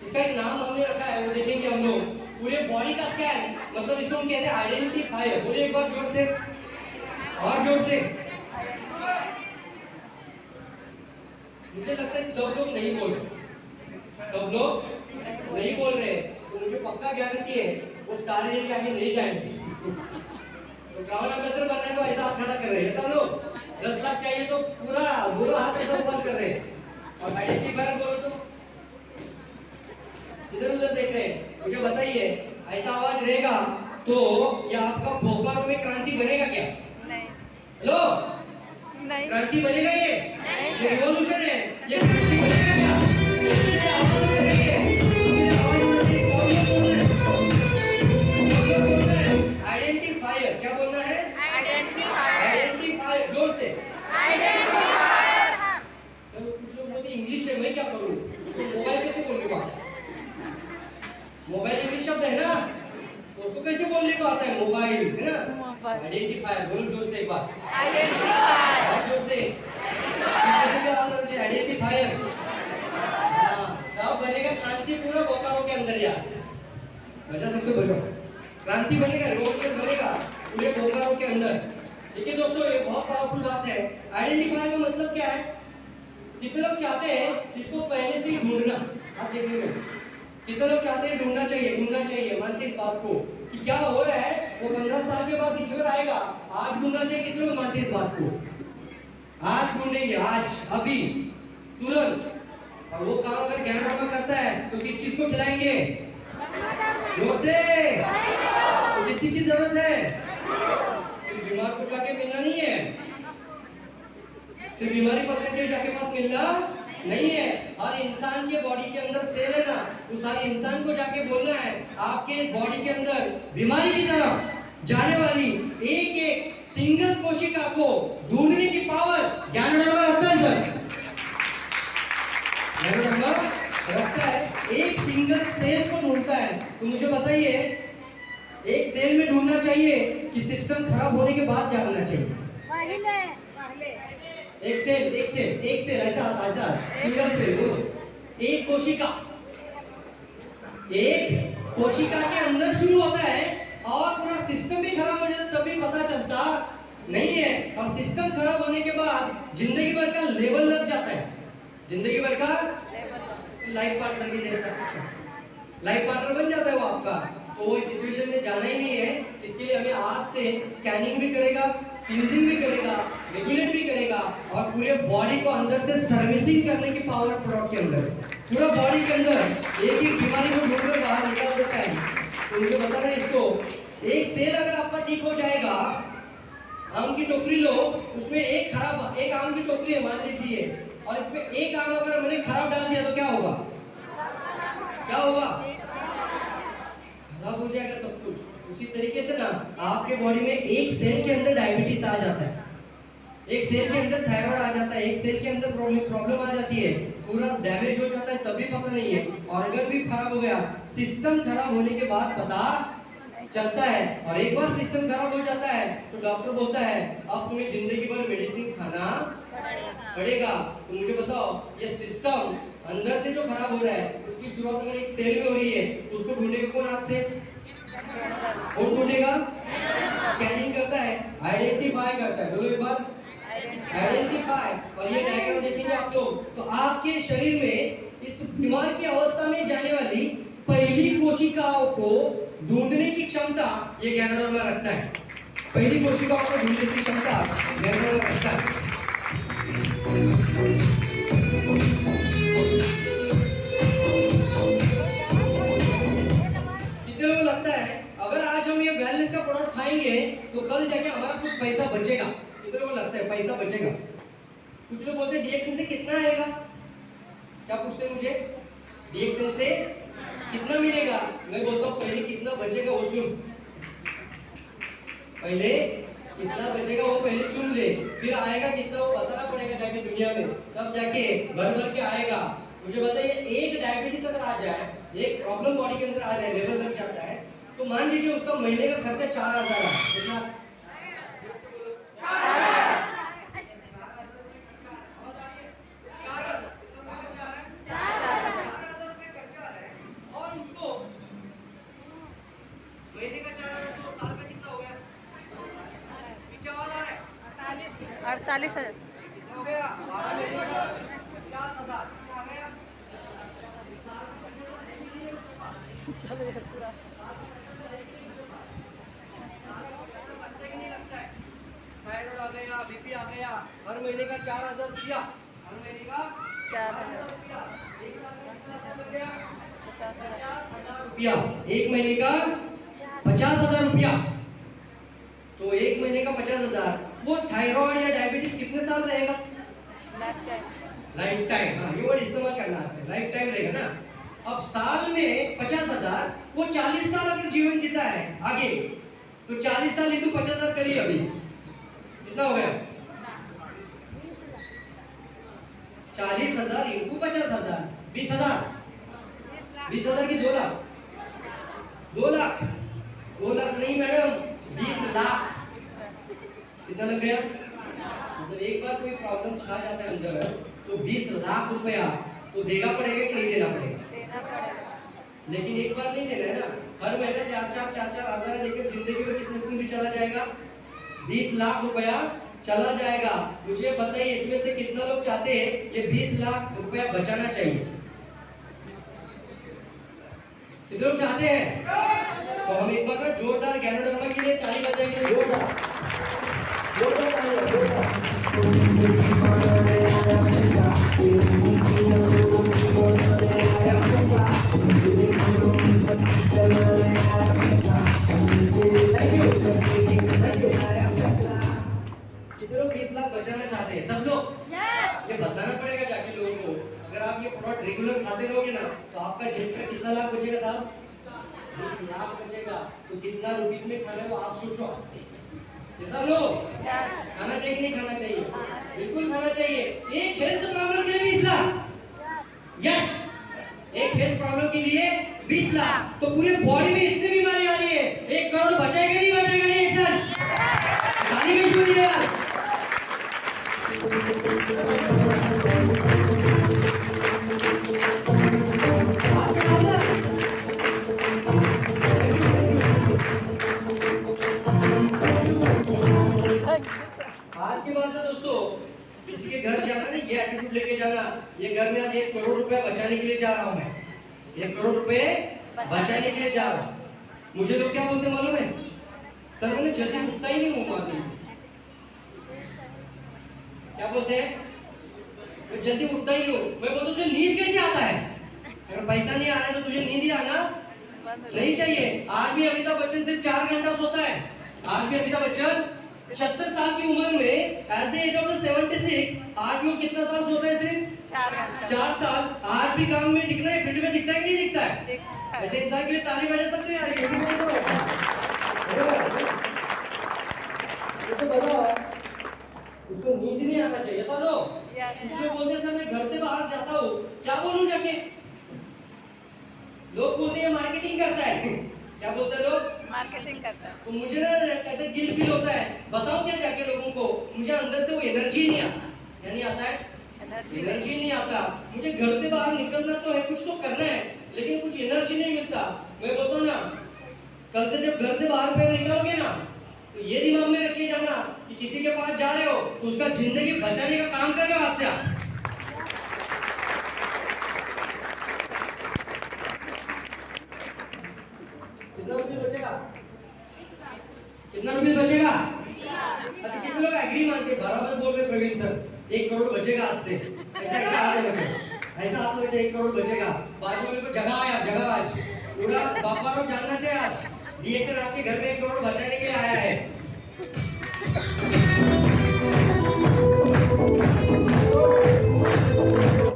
इसका एक नाम हमने रखा है, वो देखेंगे हम लोग। पूरे बॉडी का स्कैन, मतलब इसको हम कहते हैं आइडेंटिफायर। बोलिए एक बार जोर से, और जोर से। मुझे लगता है सब लोग नहीं बोल रहे, सब लोग नहीं बोल रहे। तो मुझे पक्का गारंटी है वो स्टार रेट के आगे नहीं जाएंगे। तो ट्रैवल एम्बेसडर बनना है तो ऐसा हाथ खड़ा कर रहे हैं ऐसा लोग। 10 लाख चाहिए तो पूरा दोनों हाथ ऐसा ऊपर कर रहे हैं। और आइडेंटिफायर बोलो तो इधर उधर देख रहे हैं। मुझे बताइए ऐसा आवाज रहेगा तो ये आपका बोकारो में क्रांति बनेगा क्या? नहीं। हेलो, नहीं। क्रांति बनेगा? ये रिवॉल्यूशन है, ये क्रांति बनेगा क्या? इससे आवाज उठा रही है, इससे आवाज उठा रही है। सब लोग बोल रहे हैं, सब लोग बोल रहे हैं आइडेंटिफायर। क्या बोलना है? आइडेंटिफायर। आइडेंटिफायर, जोर से आइडेंटिफायर। तो कुछ लोग बोलते इंग्लिश है, मैं क्या करूं? तो मोबाइल कैसे बोलने को आता है? मोबाइल इंग्लिश शब्द है ना, तो उसको कैसे बोलने को आता है? मोबाइल है ना। आइडेंटिफायर बोलो जोर से एक बार, आइडेंटिफायर। और जोर से। कैसे क्या आवाज आती है? आइडेंटिफायर। हाँ, तब बनेगा क्रांति पूरा बोकारो के अंदर यार। बजा सकते हो? बजाओ। क्रांति बनेगा, रिवॉल्यूशन बनेगा पूरे बोकारो के अंदर। ठीक है दोस्तों, ये बहुत पावरफुल बात है। आइडेंटिफायर का मतलब क्या है? कितने लोग चाहते हैं इसको पहले से ही ढूंढना? आप देखेंगे कितने लोग चाहते हैं ढूंढना चाहिए। मानते इस बात को कि क्या हो रहा है वो 15 साल के बाद दिख आएगा। आज ढूंढना चाहिए। कितने लोग मानते इस बात को? आज ढूंढेंगे, आज, अभी, तुरंत। और वो काम अगर ज्ञानोडर्मा करता है तो किस किस को खिलाएंगे? जोर से। तो किस किस की जरूरत है? सिर्फ बीमार को जाके मिलना नहीं है, सिर्फ बीमारी परसेंटेज जाके पास मिलना नहीं है। हर इंसान के बॉडी के अंदर सेल है ना, उस हर इंसान को जाके बोलना है आपके बॉडी के अंदर बीमारी की तरफ जाने वाली एक एक सिंगल कोशिका को ढूंढने की पावर ज्ञानोडर्मा रखता है सर। ज्ञानोडर्मा रखता है, एक सिंगल सेल को ढूंढता है। तो मुझे बताइए एक सेल में ढूंढना चाहिए कि सिस्टम खराब होने के बाद जानना चाहिए? एक सेल ऐसा सिंगल सेल बोलो। एक कोशिका के अंदर शुरू होता है और पूरा सिस्टम भी खराब हो जाता है तभी पता चलता नहीं है। और सिस्टम खराब होने के बाद जिंदगी भर का लेवल लग जाता है, जिंदगी भर का लाइफ पार्टनर की जैसा लाइफ पार्टनर बन जाता है वो आपका। तो वो सिचुएशन में जाना ही नहीं है। इसके लिए हमें आज से स्कैनिंग भी करेगा, क्लींजिंग भी करेगा, रेगुलेट भी करेगा और पूरे बॉडी को अंदर से सर्विसिंग करने की पावर प्रोडक्ट के अंदर, पूरा बॉडी के अंदर एक एक बीमारी को ढूंढ कर बाहर निकाल देता है। तो मुझे बताना है इसको, एक सेल अगर आपका ठीक हो जाएगा, आम की टोकरी लो, उसमें एक आम की टोकरी है मान लीजिए, और इसमें एक आम अगर मैंने खराब डाल दिया तो क्या होगा? क्या होगा? खराब हो जाएगा सब कुछ। उसी तरीके से ना आपके बॉडी में एक सेल के अंदर डायबिटीज आ जाता है, एक सेल के अंदर थायराइड आ जाता है, एक सेल के अंदर प्रॉब्लम आ जाती है, पूरा डैमेज हो जाता है तभी पता नहीं है, ऑर्गन भी खराब हो गया, सिस्टम खराब होने के बाद पता चलता है। और एक बार सिस्टम खराब हो जाता है तो डॉक्टर बोलता है अब तुम्हें जिंदगी भर मेडिसिन खाना पड़ेगा। तो मुझे बताओ ये सिस्टम अंदर से जो खराब हो रहा है उसकी शुरुआत अगर एक सेल में हो रही है तो उसको ढूंढेगा कौन? हाथ से कौन ढूंढेगा? स्कैनिंग करता है, आइडेंटिफाई करता है। बोलो एक बार, आइडेंटिफाई। और ये डायग्राम देखेंगे आप लोग तो आपके शरीर में इस बीमार की अवस्था में जाने वाली पहली कोशिकाओं को ढूंढने की क्षमता ये गैनोडर्मा रखता है। पहली कोशिकाओं को ढूंढने की क्षमता गैनोडर्मा रखता है। कितने लोगों को लगता है अगर आज हम ये वेलनेस का प्रोडक्ट खाएंगे तो कल जाके हमारा कुछ पैसा बचेगा? कितने लोगों को लगता है पैसा बचेगा? कुछ लोग बोलते हैं डीएक्सएन से कितना आएगा? क्या पूछते हैं मुझे? डीएक्सएन से कितना मिलेगा? मैं बोलता हूँ पहले कितना बचेगा वो सुन। पहले कितना बचेगा वो पहले सुन ले, फिर आएगा कितना वो बताना पड़ेगा जाके दुनिया में, तब जाके भर भर के आएगा। मुझे बताइए एक डायबिटीज अगर आ जाए, एक प्रॉब्लम बॉडी के अंदर आ जाए, लेवल लग जाता है तो मान लीजिए उसका महीने का खर्चा 4000 है। कितना? महीने का 4000 तो साल का कितना हो गया? पीछे आवाज आ रहा है? 48,000 कितना हो गया? 12 महीने का 50,000 कितना आ गया? साल का 50,000 नहीं मिलेगा उसके पास। चलो पूरा लगता है कि नहीं लगता है? थायराइड आ गया, बीपी आ गया, हर महीने का 4000 रुपया, हर महीने का 4000 रुपया, एक साल का कितना लग गया? 50,000 रुपया, एक महीने का 50,000 रुपया। तो एक महीने का 50,000, वो थायराइड या डायबिटीज कितने साल रहेगा? Life time. हाँ ये वर्ड इस्तेमाल करना है, लाइफ टाइम रहेगा ना। अब साल में 50,000, वो 40 साल अगर जीवन जीता है आगे तो 40 साल इंटू 50,000 करिए, अभी कितना हो गया? 40,000 इंटू 50,000 20,000, 20,000 की 2 लाख, 2 लाख, 2 लाख नहीं मैडम 20 लाख। कितना लग गया? मतलब एक बार कोई प्रॉब्लम छा जाता है अंदर तो 20 लाख रुपया तो देना पड़ेगा कि नहीं देना पड़ेगा? लेकिन एक बार नहीं देना है ना, हर महीने 4,000 हजार लेकर जिंदगी में कितने कुछ चला जाएगा? 20 लाख रुपया चला जाएगा। मुझे बताइए इसमें से कितना लोग चाहते हैं ये 20 लाख रुपया बचाना चाहिए? कितने लोग चाहते हैं? तो हम एक बार ना जोरदार गैनोडर्मा के लिए ताली बजाएंगे, जोरदार जोरदार ताली, जोरदार। कितने लोग 20 लाख बचाना चाहते हैं? सब लोग? ये बताना पड़ेगा जाके लोगों को। अगर आप ये प्रोडक्ट रेगुलर खाते रहोगे ना तो आपका जेब का कितना लाख बचेगा साहब? 20 लाख बचेगा। तो कितना रुपीस में खाना है वो आप सोचो आज से। ये सब लोग खाना चाहिए कि नहीं खाना चाहिए? बिल्कुल खाना चाहिए। एक हेल्थ प्रॉब्लम के लिए 20 लाख, यस, एक हेल्थ प्रॉब्लम के लिए 20 लाख। तो पूरे बॉडी में इतनी बीमारी आ रही है, 1 करोड़ बचेगा नहीं बचेगा? नहीं सर, गाली क्यों सुन लिया? आज के बाद में दोस्तों किसी के घर जाना नहीं, ये एटीट्यूड लेके जाना, ये घर में आज 1 करोड़ रुपया बचाने के लिए जा रहा हूं मैं, 1 करोड़ रुपए बचाने के लिए जा रहा हूं। मुझे लोग क्या बोलते मालूम है? सर मैंने जल्दी उठता ही नहीं हूँ मालूम। क्या बोलते हैं? मैं जल्दी उठता ही नहीं हूँ। मैं बोलता तुझे नींद कैसे आता है? अगर पैसा नहीं आ रहा है तो तुझे नींद ही आना नहीं चाहिए। आज भी अमिताभ बच्चन सिर्फ 4 घंटा सोता है। आज भी अमिताभ बच्चन 76 साल की उम्र में एट द एज ऑफ 76 आज वो कितना साल सोता है? सिर्फ 4 साल। आज भी काम में दिखना है, फील्ड में दिखता है कि नहीं दिखता है? ऐसे इंसान के लिए ताली बजा सकते हो यार, ये भी बोल दो। तो बताओ उसको नींद नहीं आना चाहिए सब लोग। इसलिए बोलते सर मैं घर से बाहर जाता हूँ, क्या बोलूं जाके? लोग बोलते हैं मार्केटिंग करता है। क्या बोलते हैं लोग? मार्केटिंग करता है। तो मुझे ना ऐसे गिल्ट फील होता है, बताओ क्या जाके लोगों को? मुझे अंदर से वो एनर्जी नहीं आता। क्या नहीं आता है? एनर्जी नहीं आता। मुझे घर से बाहर निकलना तो है, कुछ तो करना है, लेकिन कुछ एनर्जी नहीं मिलता। मैं बोलता हूँ ना, कल से जब घर से बाहर पे निकलोगे ना, तो ये दिमाग में रख के जाना कि किसी के पास जा रहे हो तो उसका जिंदगी बचाने का काम कर रहे हो आज से आप। कितना रुपये बचेगा? कितना रुपये बचेगा? अच्छा, कितने लोग एग्री मानते हैं? बराबर बोल रहे प्रवीण सर, 1 करोड़ बचेगा आज से। ऐसा ऐसा हाथ है बचे, ऐसा हाथ बचे, 1 करोड़ बचेगा। बाजू वाले को जगह आया, जगह आज पूरा बापारो जानना चाहिए। आज डीएक्सन आपके घर में 1 करोड़ बचाने के लिए आया है।